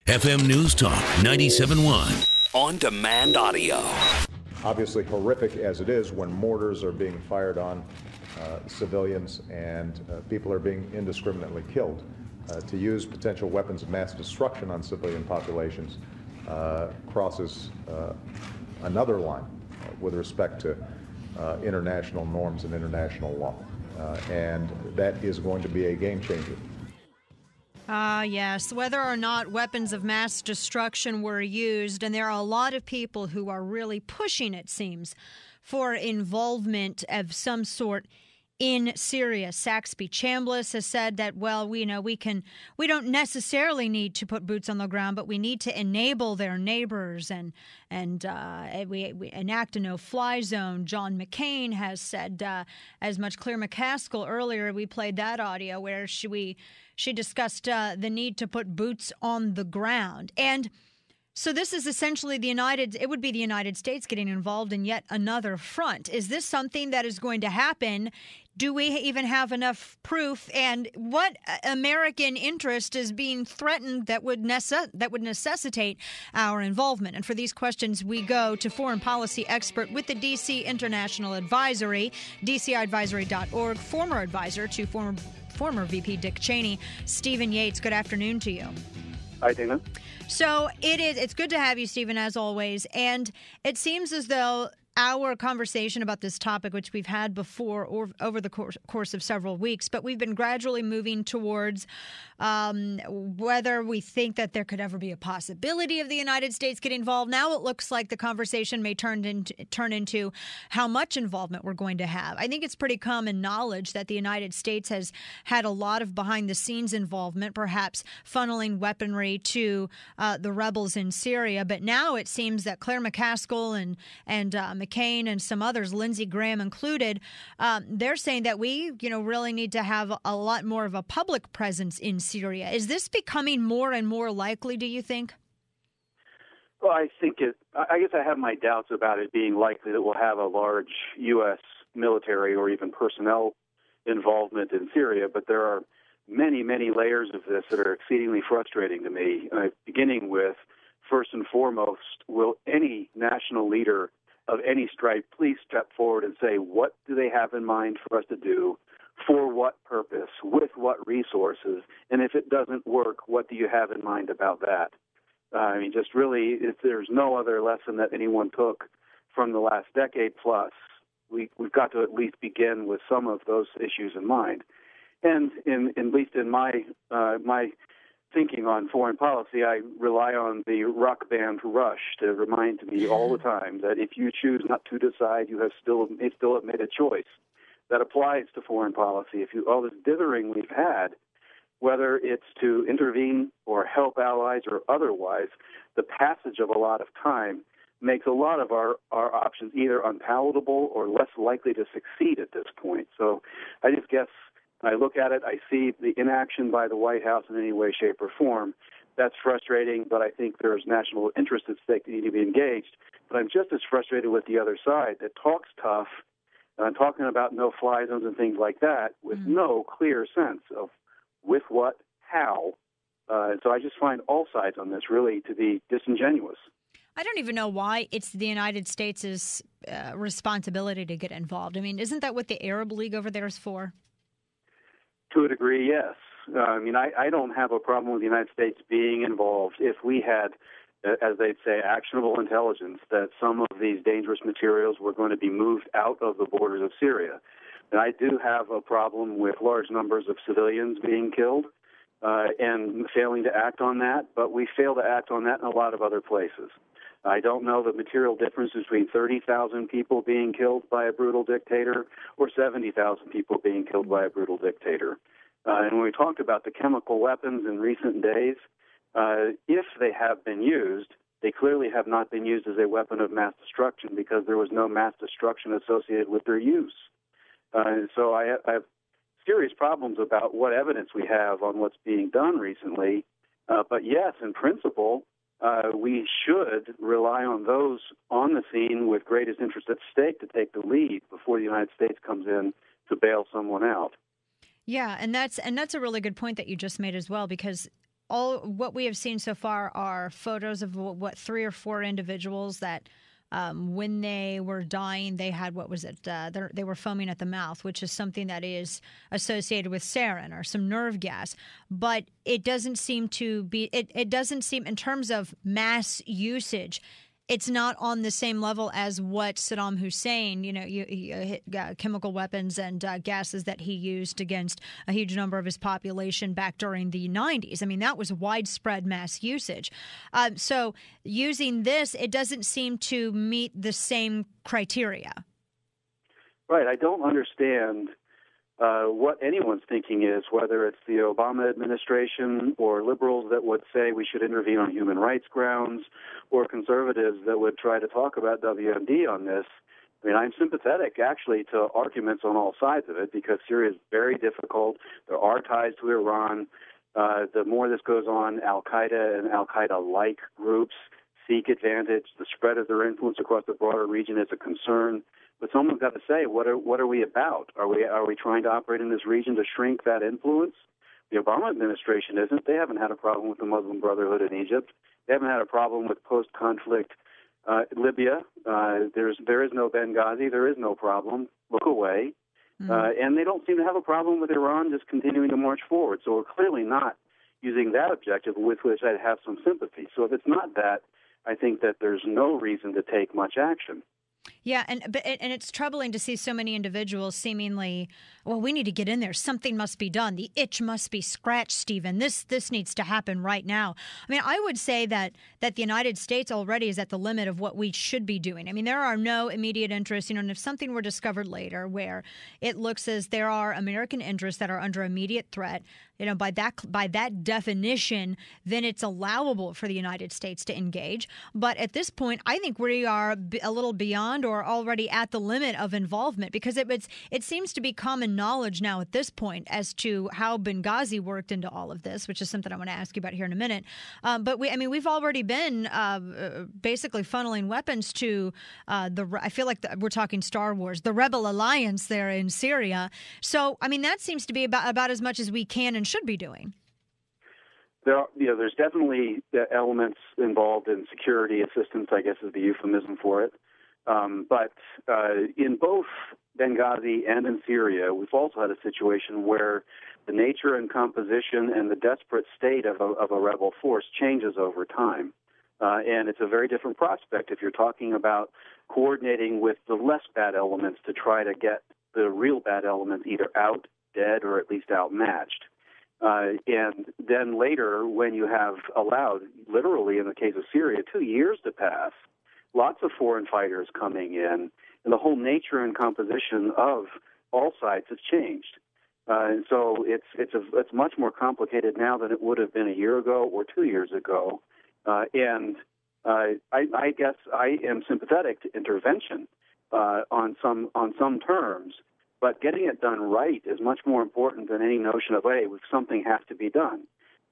FM News Talk 97.1. On-demand audio. Obviously horrific as it is when mortars are being fired on civilians and people are being indiscriminately killed. To use potential weapons of mass destruction on civilian populations crosses another line with respect to international norms and international law. And that is going to be a game changer. Yes, whether or not weapons of mass destruction were used, and there are a lot of people who are really pushing, it seems, for involvement of some sort in Syria. Saxby Chambliss has said that, well, we don't necessarily need to put boots on the ground, but we need to enable their neighbors and we enact a no-fly zone. John McCain has said as much. Claire McCaskill earlier, we played that audio where she discussed the need to put boots on the ground. And so this is essentially the United States getting involved in yet another front. Is this something that is going to happen? Do we even have enough proof? And what American interest is being threatened that would necessitate our involvement? And for these questions, we go to foreign policy expert with the D.C. International Advisory, DCIadvisory.org, former advisor to former VP Dick Cheney, Stephen Yates. Good afternoon to you. Hi, Dana. So it's good to have you, Stephen, as always. And it seems as though our conversation about this topic, which we've had before or over the course of several weeks, but we've been gradually moving towards whether we think that there could ever be a possibility of the United States getting involved. Now it looks like the conversation may turn into how much involvement we're going to have. I think it's pretty common knowledge that the United States has had a lot of behind-the-scenes involvement, perhaps funneling weaponry to the rebels in Syria. But now it seems that Claire McCaskill and McCain and some others, Lindsey Graham included, they're saying that we, really need to have a lot more of a public presence in Syria. Is this becoming more and more likely, do you think? Well, I guess I have my doubts about it being likely that we'll have a large U.S. military or even personnel involvement in Syria, but there are many, many layers of this that are exceedingly frustrating to me, beginning with, first and foremost, will any national leader of any stripe please step forward and say, what do they have in mind for us to do, for what purpose, with what resources, and if it doesn't work, what do you have in mind about that? Just really, if there's no other lesson that anyone took from the last decade plus, we've got to at least begin with some of those issues in mind. And at least in my thinking on foreign policy, I rely on the rock band Rush to remind me all the time that if you choose not to decide, you have still made a choice. That applies to foreign policy. All this dithering we've had, whether it's to intervene or help allies or otherwise, the passage of a lot of time makes a lot of our options either unpalatable or less likely to succeed at this point. So I just guess I look at it, I see the inaction by the White House in any way, shape, or form. That's frustrating, but I think there's national interest at stake that need to be engaged. But I'm just as frustrated with the other side that talks tough, talking about no-fly zones and things like that with no clear sense of with what, how. And so I just find all sides on this really to be disingenuous. I don't even know why it's the United States' responsibility to get involved. Isn't that what the Arab League over there is for? To a degree, yes. I don't have a problem with the United States being involved if we had, as they'd say, actionable intelligence that some of these dangerous materials were going to be moved out of the borders of Syria. And I do have a problem with large numbers of civilians being killed and failing to act on that, but we fail to act on that in a lot of other places. I don't know the material difference between 30,000 people being killed by a brutal dictator or 70,000 people being killed by a brutal dictator. And when we talked about the chemical weapons in recent days, if they have been used, they clearly have not been used as a weapon of mass destruction because there was no mass destruction associated with their use. And so I have serious problems about what evidence we have on what's being done recently. But yes, in principle, we should rely on those on the scene with greatest interest at stake to take the lead before the United States comes in to bail someone out. Yeah, and that's a really good point that you just made as well, because all what we have seen so far are photos of what 3 or 4 individuals that when they were dying, they had, what was it? They were foaming at the mouth, which is something that is associated with sarin or some nerve gas. But it doesn't seem to be, it doesn't seem, in terms of mass usage, it's not on the same level as what Saddam Hussein, chemical weapons and gases that he used against a huge number of his population back during the 90s. I mean, that was widespread mass usage. So using this, it doesn't seem to meet the same criteria. Right. I don't understand what anyone's thinking is, whether it's the Obama administration or liberals that would say we should intervene on human rights grounds, or conservatives that would try to talk about WMD on this. I mean, I'm sympathetic, actually, to arguments on all sides of it, because Syria is very difficult. There are ties to Iran. The more this goes on, Al-Qaeda and Al-Qaeda-like groups seek advantage. The spread of their influence across the broader region is a concern. But someone's got to say, what are we about? Are we trying to operate in this region to shrink that influence? The Obama administration isn't. They haven't had a problem with the Muslim Brotherhood in Egypt. They haven't had a problem with post-conflict Libya. There is no Benghazi. There is no problem. Look away. And they don't seem to have a problem with Iran just continuing to march forward. So we're clearly not using that objective, with which I'd have some sympathy. So if it's not that, I think that there's no reason to take much action. Yeah, and it's troubling to see so many individuals seemingly, well, we need to get in there. Something must be done. The itch must be scratched, Stephen. This needs to happen right now. I mean, I would say that the United States already is at the limit of what we should be doing. I mean, there are no immediate interests. And if something were discovered later where it looks as there are American interests that are under immediate threat, by that definition, then it's allowable for the United States to engage. But at this point, I think we are a little beyond or already at the limit of involvement, because it seems to be common knowledge now at this point as to how Benghazi worked into all of this, which is something I want to ask you about here in a minute. But we've already been basically funneling weapons to I feel like we're talking Star Wars, the Rebel Alliance there in Syria. So, I mean, that seems to be about as much as we can and should be doing. There's definitely elements involved in security assistance, I guess is the euphemism for it. But in both Benghazi and in Syria, we've also had a situation where the nature and composition and the desperate state of a rebel force changes over time. And it's a very different prospect if you're talking about coordinating with the less bad elements to try to get the real bad elements either out, dead, or at least outmatched. And then later, when you have allowed, literally in the case of Syria, 2 years to pass, lots of foreign fighters coming in, and the whole nature and composition of all sides has changed. And so it's much more complicated now than it would have been a year ago or 2 years ago. And I guess I am sympathetic to intervention on some terms. But getting it done right is much more important than any notion of, hey, something has to be done.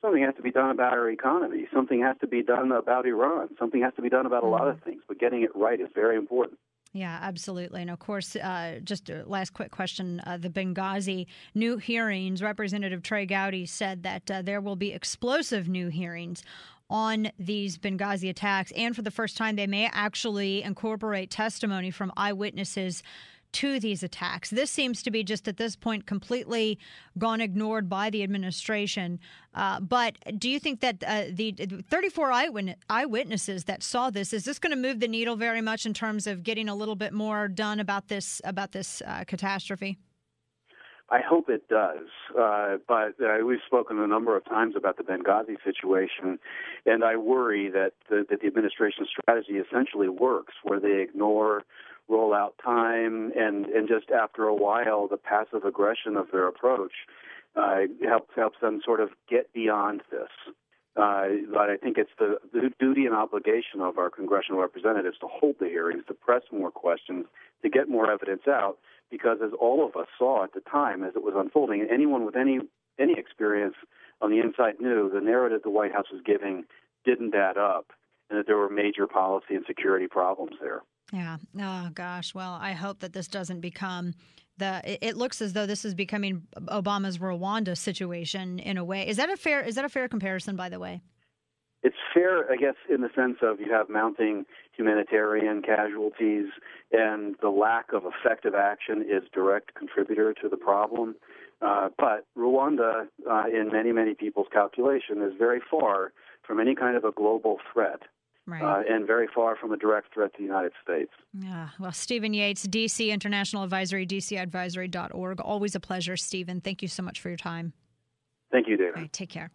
Something has to be done about our economy. Something has to be done about Iran. Something has to be done about a lot of things. But getting it right is very important. Yeah, absolutely. And of course, just a last quick question, the Benghazi new hearings, Representative Trey Gowdy said that there will be explosive new hearings on these Benghazi attacks. And for the first time, they may actually incorporate testimony from eyewitnesses to these attacks. This seems to be just at this point completely gone ignored by the administration. But do you think that the 34 eyewitnesses that saw this, is this going to move the needle very much in terms of getting a little bit more done about this catastrophe? I hope it does. But we've spoken a number of times about the Benghazi situation, and I worry that the administration's strategy essentially works, where they ignore rollout time, and just after a while, the passive aggression of their approach helps them sort of get beyond this. But I think it's the duty and obligation of our congressional representatives to hold the hearings, to press more questions, to get more evidence out, because as all of us saw at the time as it was unfolding, and anyone with any experience on the inside knew, the narrative the White House was giving didn't add up, and that there were major policy and security problems there. Yeah. Oh, gosh. Well, I hope that this doesn't become it looks as though this is becoming Obama's Rwanda situation in a way. Is that a fair comparison, by the way? It's fair, I guess, in the sense of you have mounting humanitarian casualties, and the lack of effective action is direct contributor to the problem. But Rwanda, in many, many people's calculation, is very far from any kind of a global threat. Right. And very far from a direct threat to the United States. Yeah. Well, Stephen Yates, D.C. International Advisory, DCAdvisory.org. Always a pleasure, Stephen. Thank you so much for your time. Thank you, Dana. All right, take care.